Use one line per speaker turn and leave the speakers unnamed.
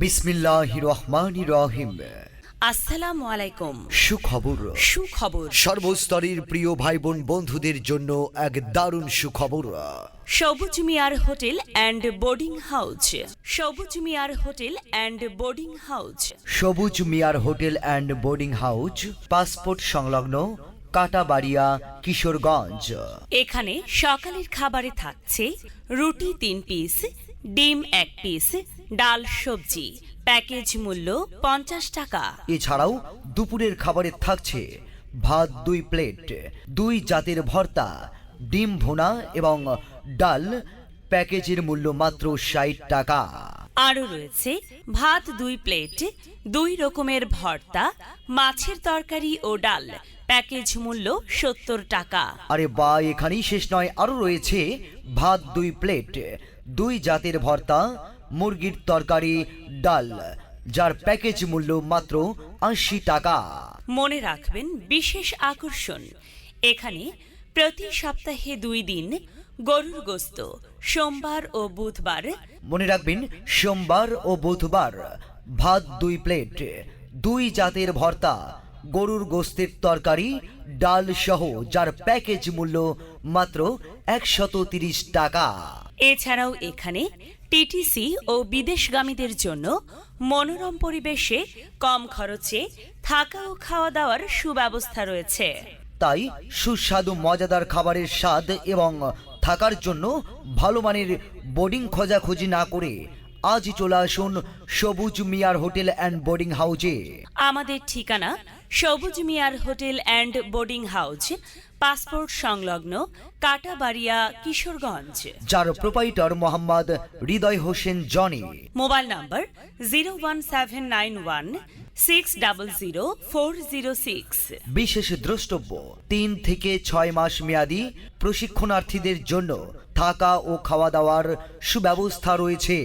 বিসমিল্লাহির রহমানির রহিম।
আসসালামু আলাইকুম।
সুখবর সর্বস্তরের প্রিয় ভাই বোন বন্ধুদের জন্য এক দারুণ সুখবর।
সবুজ মিয়ার হোটেল অ্যান্ড বোর্ডিং হাউস। সবুজ মিয়ার হোটেল অ্যান্ড বোর্ডিং হাউস।
সবুজ মিয়ার hotel and boarding house, passport সংলগ্ন, কাটাবাড়িয়া, কিশোরগঞ্জ।
এখানে সকালের খাবারে থাকছে রুটি 3 পিস, ডিম 1 পিস, ডাল সবজি। প্যাকেজ মূল্য 50 টাকা।
এছাড়াও দুপুরের খাবারে থাকছে ভাত 2 প্লেট, 2 জাতের ভর্তা, ডিম ভুনা এবং ডাল। প্যাকেজের মূল্য মাত্র 60 টাকা।
আরও রয়েছে ভাত 2 প্লেট, 2 রকমের ভর্তা, মাছের তরকারি ও ডাল। প্যাকেজ মূল্য 70 টাকা।
আরে বা, এখানেই শেষ নয়, আরও রয়েছে ভাত 2 প্লেট, 2 জাতের ভর্তা, মুরগির তরকারি, ডাল, যার প্যাকেজ মূল্য মাত্র 80 টাকা।
মনে রাখবেন বিশেষ আকর্ষণ, এখানে প্রতি সপ্তাহে 2 দিন গরুর গোশত, সোমবার ও বুধবার।
মনে রাখবেন সোমবার ও বুধবার ভাত 2 প্লেট, 2 জাতের ভর্তা, গরুর গোশতের তরকারি, ডাল সহ, যার প্যাকেজ মূল্য মাত্র 130 টাকা।
এছাড়াও এখানে টিটিসি ও বিদেশগামীদের জন্য মনোরম পরিবেশে কম খরচে থাকা ও খাওয়া দাওয়ার সুব্যবস্থা রয়েছে।
তাই সুস্বাদু মজাদার খাবারের স্বাদ এবং থাকার জন্য ভালো মানের বোর্ডিং খোঁজাখুঁজি না করে আজই চলে আসুন সবুজ মিয়ার হোটেল অ্যান্ড বোর্ডিং হাউজে।
আমাদের ঠিকানা সবুজ মিয়ার hotel and boarding house, passport সংলগ্ন, কাটাবাড়িয়া, কিশোরগঞ্জ।
যার প্রোপাইটার মোহাম্মদ হৃদয় হোসেন জনি।
মোবাইল নম্বর 01791600406।
বিশেষ দ্রষ্টব্য, 3 থেকে 6 মাস মেয়াদী প্রশিক্ষণার্থীদের জন্য থাকা ও খাওয়া দাওয়ার সুব্যবস্থা রয়েছে।